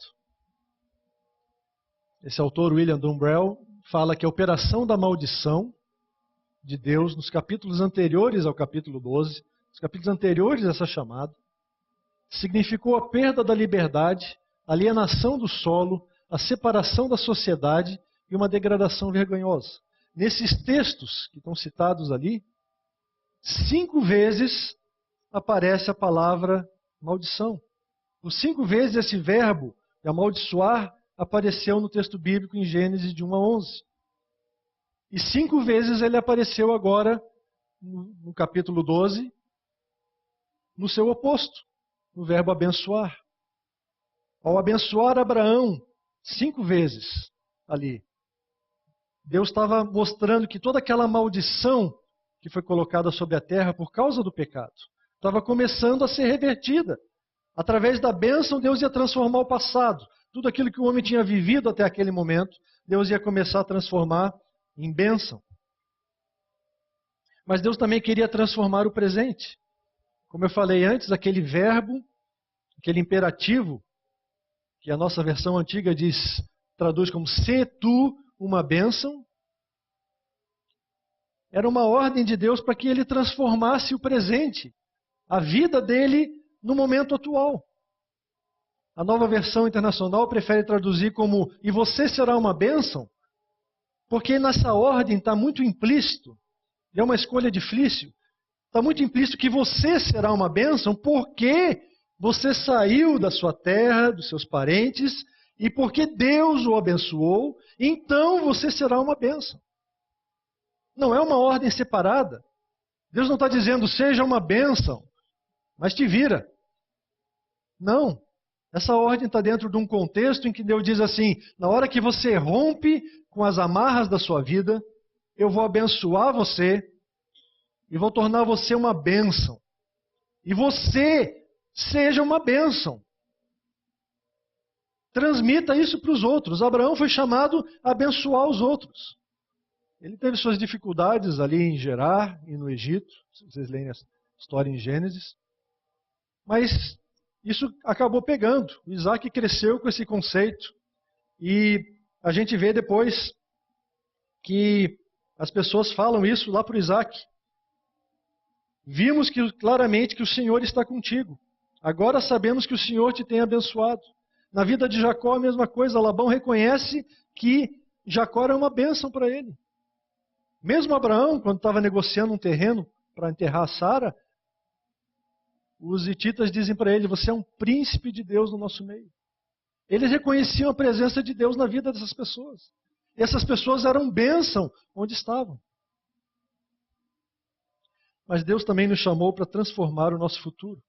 Esse autor, William Dumbrell, fala que a operação da maldição de Deus, nos capítulos anteriores ao capítulo 12, os capítulos anteriores a essa chamada, significou a perda da liberdade, a alienação do solo, a separação da sociedade e uma degradação vergonhosa. Nesses textos que estão citados ali, 5 vezes aparece a palavra maldição. Por 5 vezes esse verbo, de amaldiçoar, apareceu no texto bíblico em Gênesis de 1 a 11. E 5 vezes ele apareceu agora no capítulo 12, no seu oposto, no verbo abençoar. Ao abençoar Abraão 5 vezes ali, Deus estava mostrando que toda aquela maldição que foi colocada sobre a terra por causa do pecado estava começando a ser revertida. Através da bênção, Deus ia transformar o passado. Tudo aquilo que o homem tinha vivido até aquele momento, Deus ia começar a transformar em bênção. Mas Deus também queria transformar o presente. Como eu falei antes, aquele verbo, aquele imperativo, que a nossa versão antiga traduz como "se tu uma bênção", era uma ordem de Deus para que ele transformasse o presente, a vida dele no momento atual. A Nova Versão Internacional prefere traduzir como "e você será uma bênção", porque nessa ordem está muito implícito, é uma escolha difícil, está muito implícito que você será uma bênção porque você saiu da sua terra, dos seus parentes, e porque Deus o abençoou, então você será uma bênção. Não é uma ordem separada. Deus não está dizendo seja uma bênção, mas te vira. Não. Essa ordem está dentro de um contexto em que Deus diz assim: na hora que você rompe com as amarras da sua vida, eu vou abençoar você e vou tornar você uma bênção. E você seja uma bênção. Transmita isso para os outros. Abraão foi chamado a abençoar os outros. Ele teve suas dificuldades ali em Gerar e no Egito, se vocês lerem a história em Gênesis. Mas isso acabou pegando. O Isaac cresceu com esse conceito. E a gente vê depois que as pessoas falam isso lá para o Isaac. Vimos claramente que o Senhor está contigo. Agora sabemos que o Senhor te tem abençoado. Na vida de Jacó a mesma coisa. Labão reconhece que Jacó era uma bênção para ele. Mesmo Abraão, quando estava negociando um terreno para enterrar Sara, os hititas dizem para ele: você é um príncipe de Deus no nosso meio. Eles reconheciam a presença de Deus na vida dessas pessoas. E essas pessoas eram bênção onde estavam. Mas Deus também nos chamou para transformar o nosso futuro.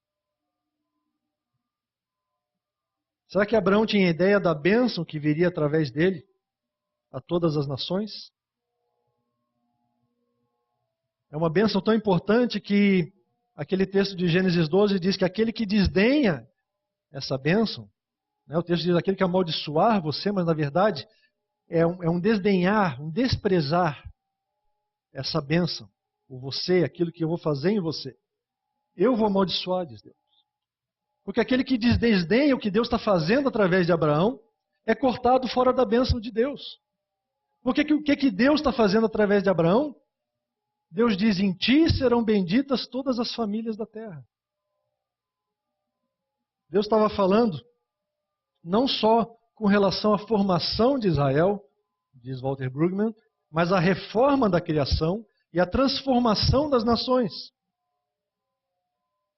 Será que Abraão tinha ideia da bênção que viria através dele a todas as nações? É uma bênção tão importante que aquele texto de Gênesis 12 diz que aquele que desdenha essa bênção, né, o texto diz aquele que amaldiçoar você, mas na verdade é um desdenhar, um desprezar essa bênção, o você, aquilo que eu vou fazer em você. Eu vou amaldiçoar, diz Deus. Porque aquele que desdenha o que Deus está fazendo através de Abraão é cortado fora da bênção de Deus. Porque o que Deus está fazendo através de Abraão? Deus diz: em ti serão benditas todas as famílias da terra. Deus estava falando não só com relação à formação de Israel, diz Walter Brueggemann, mas a reforma da criação e a transformação das nações.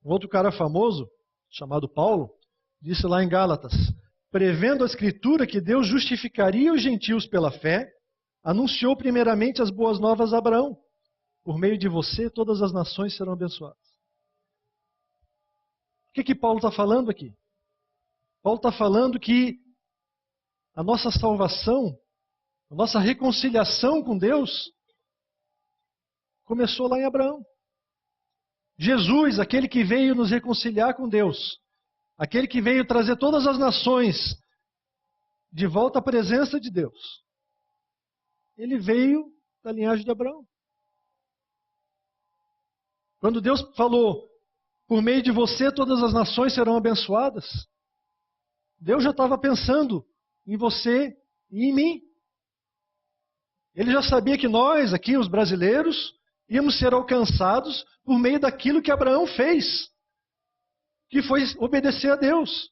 Um outro cara famoso, chamado Paulo, disse lá em Gálatas: prevendo a Escritura que Deus justificaria os gentios pela fé, anunciou primeiramente as boas novas a Abraão. Por meio de você, todas as nações serão abençoadas. O que Paulo está falando aqui? Paulo está falando que a nossa salvação, a nossa reconciliação com Deus, começou lá em Abraão. Jesus, aquele que veio nos reconciliar com Deus, aquele que veio trazer todas as nações de volta à presença de Deus, ele veio da linhagem de Abraão. Quando Deus falou: por meio de você todas as nações serão abençoadas, Deus já estava pensando em você e em mim. Ele já sabia que nós, aqui, os brasileiros, íamos ser alcançados por meio daquilo que Abraão fez, que foi obedecer a Deus.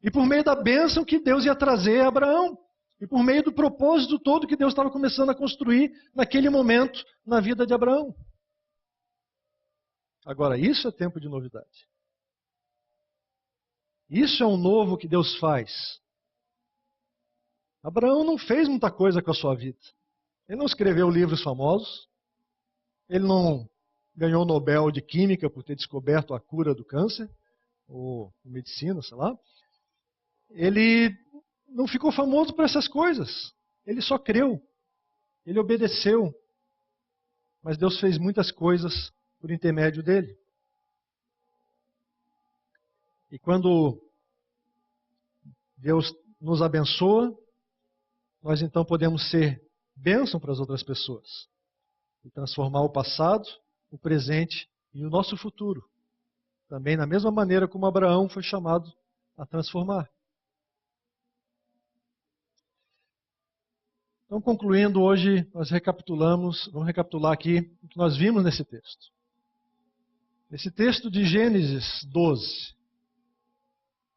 E por meio da bênção que Deus ia trazer a Abraão. E por meio do propósito todo que Deus estava começando a construir naquele momento na vida de Abraão. Agora, isso é tempo de novidade. Isso é um novo que Deus faz. Abraão não fez muita coisa com a sua vida. Ele não escreveu livros famosos. Ele não ganhou o Nobel de Química por ter descoberto a cura do câncer, ou medicina, sei lá. Ele não ficou famoso por essas coisas. Ele só creu. Ele obedeceu. Mas Deus fez muitas coisas por intermédio dele. E quando Deus nos abençoa, nós então podemos ser bênção para as outras pessoas. E transformar o passado, o presente e o nosso futuro. Também da mesma maneira como Abraão foi chamado a transformar. Então, concluindo hoje, vamos recapitular aqui o que nós vimos nesse texto. Esse texto de Gênesis 12,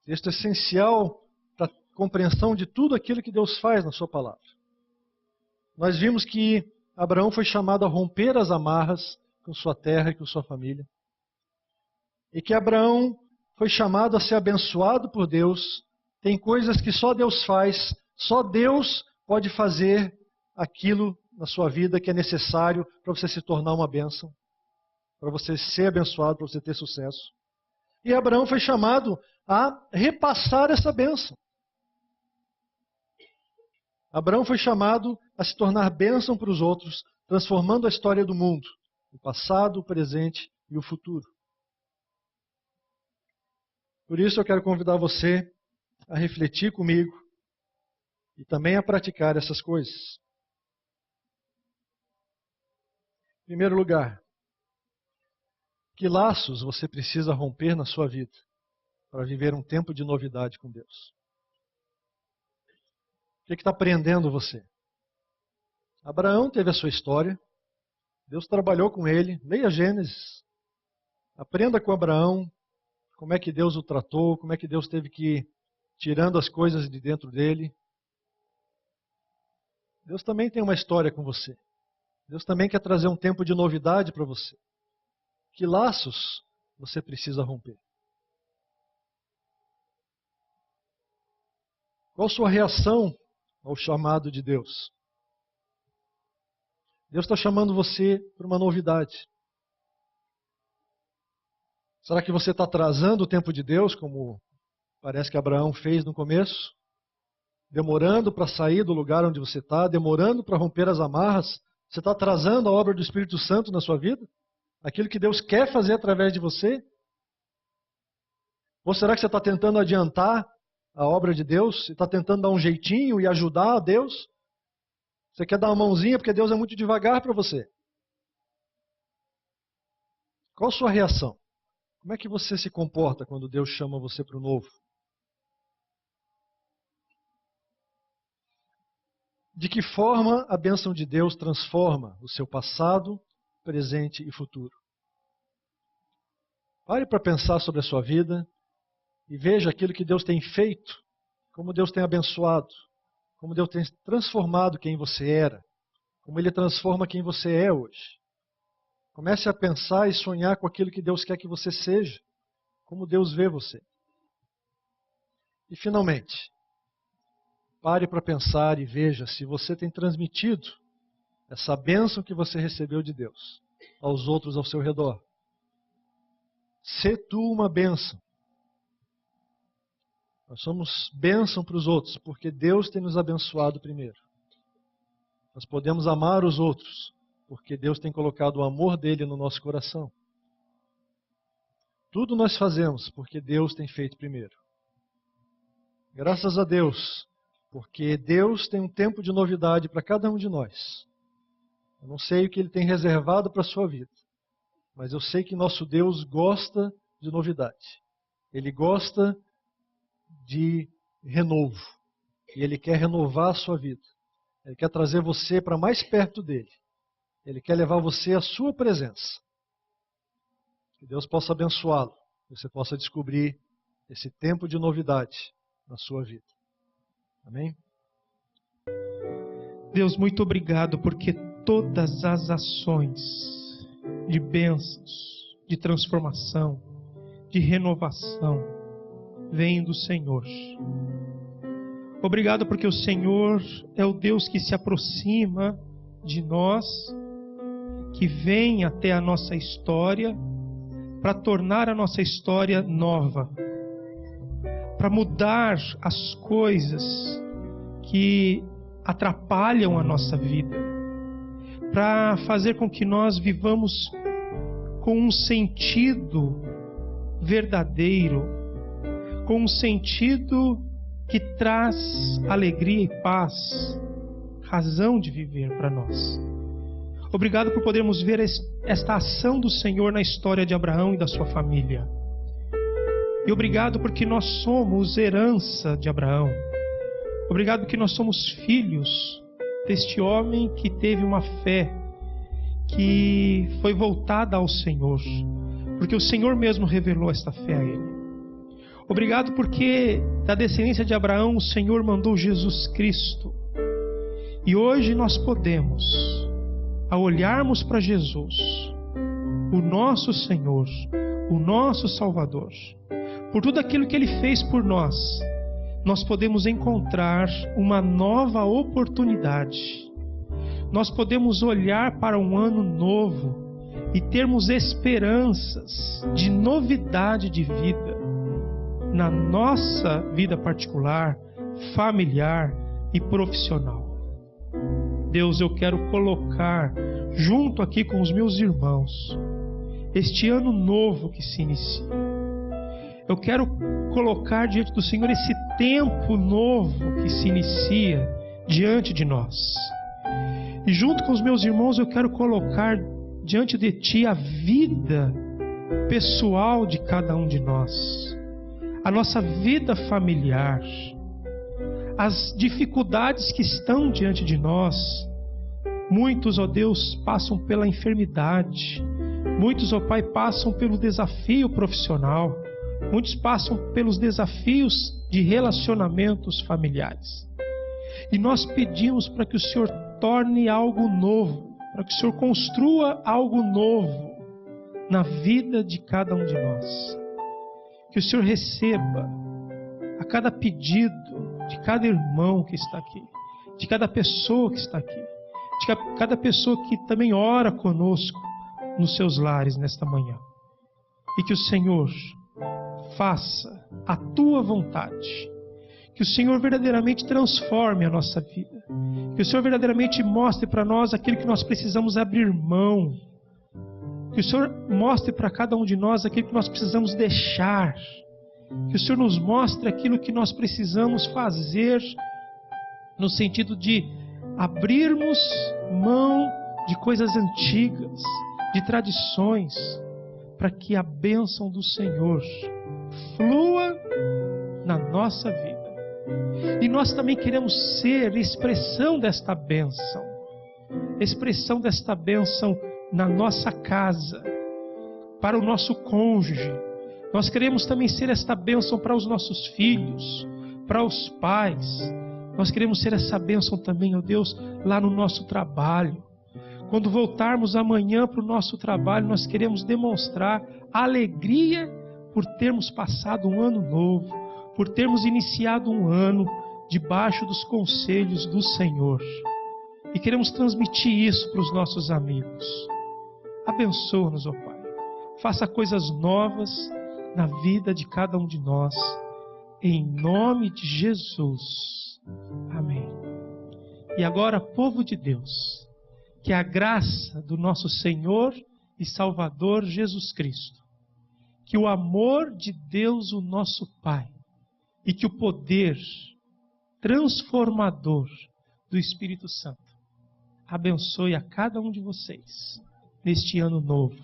texto essencial para a compreensão de tudo aquilo que Deus faz na sua palavra. Nós vimos que Abraão foi chamado a romper as amarras com sua terra e com sua família. E que Abraão foi chamado a ser abençoado por Deus. Tem coisas que só Deus faz, só Deus pode fazer aquilo na sua vida que é necessário para você se tornar uma bênção, para você ser abençoado, para você ter sucesso. E Abraão foi chamado a repassar essa bênção. Abraão foi chamado a se tornar bênção para os outros, transformando a história do mundo, o passado, o presente e o futuro. Por isso eu quero convidar você a refletir comigo e também a praticar essas coisas. Em primeiro lugar, que laços você precisa romper na sua vida para viver um tempo de novidade com Deus? O que está prendendo você? Abraão teve a sua história, Deus trabalhou com ele, leia Gênesis. Aprenda com Abraão como é que Deus o tratou, como é que Deus teve que ir tirando as coisas de dentro dele. Deus também tem uma história com você. Deus também quer trazer um tempo de novidade para você. Que laços você precisa romper? Qual a sua reação ao chamado de Deus? Deus está chamando você para uma novidade. Será que você está atrasando o tempo de Deus, como parece que Abraão fez no começo? Demorando para sair do lugar onde você está, demorando para romper as amarras? Você está atrasando a obra do Espírito Santo na sua vida? Aquilo que Deus quer fazer através de você? Ou será que você está tentando adiantar a obra de Deus? Você está tentando dar um jeitinho e ajudar a Deus? Você quer dar uma mãozinha porque Deus é muito devagar para você? Qual a sua reação? Como é que você se comporta quando Deus chama você para o novo? De que forma a bênção de Deus transforma o seu passado, presente e futuro? Pare para pensar sobre a sua vida e veja aquilo que Deus tem feito, como Deus tem abençoado, como Deus tem transformado quem você era, como Ele transforma quem você é hoje. Comece a pensar e sonhar com aquilo que Deus quer que você seja, como Deus vê você. E finalmente, pare para pensar e veja se você tem transmitido essa bênção que você recebeu de Deus aos outros ao seu redor. Sê tu uma bênção. Nós somos bênção para os outros, porque Deus tem nos abençoado primeiro. Nós podemos amar os outros, porque Deus tem colocado o amor dele no nosso coração. Tudo nós fazemos porque Deus tem feito primeiro. Graças a Deus, porque Deus tem um tempo de novidade para cada um de nós. Eu não sei o que Ele tem reservado para a sua vida, mas eu sei que nosso Deus gosta de novidade. Ele gosta de renovo. E Ele quer renovar a sua vida. Ele quer trazer você para mais perto dele. Ele quer levar você à sua presença. Que Deus possa abençoá-lo. Que você possa descobrir esse tempo de novidade na sua vida. Amém? Deus, muito obrigado porque todas as ações de bênçãos, de transformação, de renovação, vêm do Senhor. Obrigado porque o Senhor é o Deus que se aproxima de nós, que vem até a nossa história para tornar a nossa história nova, para mudar as coisas que atrapalham a nossa vida, para fazer com que nós vivamos com um sentido verdadeiro, com um sentido que traz alegria e paz, razão de viver para nós. Obrigado por podermos ver esta ação do Senhor na história de Abraão e da sua família. E obrigado porque nós somos herança de Abraão. Obrigado porque nós somos filhos deste homem que teve uma fé que foi voltada ao Senhor, porque o Senhor mesmo revelou esta fé a ele. Obrigado porque da descendência de Abraão o Senhor mandou Jesus Cristo. E hoje nós podemos, ao olharmos para Jesus, o nosso Senhor, o nosso Salvador, por tudo aquilo que Ele fez por nós, nós podemos encontrar uma nova oportunidade. Nós podemos olhar para um ano novo e termos esperanças de novidade de vida na nossa vida particular, familiar e profissional. Deus, eu quero colocar junto aqui com os meus irmãos este ano novo que se inicia. Eu quero colocar diante do Senhor esse tempo novo que se inicia diante de nós. E junto com os meus irmãos eu quero colocar diante de Ti a vida pessoal de cada um de nós, a nossa vida familiar, as dificuldades que estão diante de nós. Muitos, ó Deus, passam pela enfermidade, Muitos, ó Pai, passam pelo desafio profissional. Muitos passam pelos desafios de relacionamentos familiares. E nós pedimos para que o Senhor torne algo novo, para que o Senhor construa algo novo na vida de cada um de nós. Que o Senhor receba a cada pedido de cada irmão que está aqui, de cada pessoa que está aqui, de cada pessoa que também ora conosco nos seus lares nesta manhã. E que o Senhor faça a Tua vontade. Que o Senhor verdadeiramente transforme a nossa vida. Que o Senhor verdadeiramente mostre para nós aquilo que nós precisamos abrir mão. Que o Senhor mostre para cada um de nós aquilo que nós precisamos deixar. Que o Senhor nos mostre aquilo que nós precisamos fazer no sentido de abrirmos mão de coisas antigas, de tradições, para que a bênção do Senhor flua na nossa vida. E nós também queremos ser expressão desta bênção, expressão desta bênção na nossa casa, para o nosso cônjuge. Nós queremos também ser esta bênção para os nossos filhos, para os pais. Nós queremos ser essa bênção também, ó Deus, lá no nosso trabalho. Quando voltarmos amanhã para o nosso trabalho, nós queremos demonstrar alegria por termos passado um ano novo, por termos iniciado um ano debaixo dos conselhos do Senhor. E queremos transmitir isso para os nossos amigos. Abençoa-nos, ó Pai. Faça coisas novas na vida de cada um de nós. Em nome de Jesus. Amém. E agora, povo de Deus, que a graça do nosso Senhor e Salvador Jesus Cristo, que o amor de Deus, o nosso Pai, e que o poder transformador do Espírito Santo abençoe a cada um de vocês neste ano novo,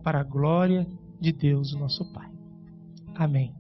para a glória de Deus, o nosso Pai. Amém.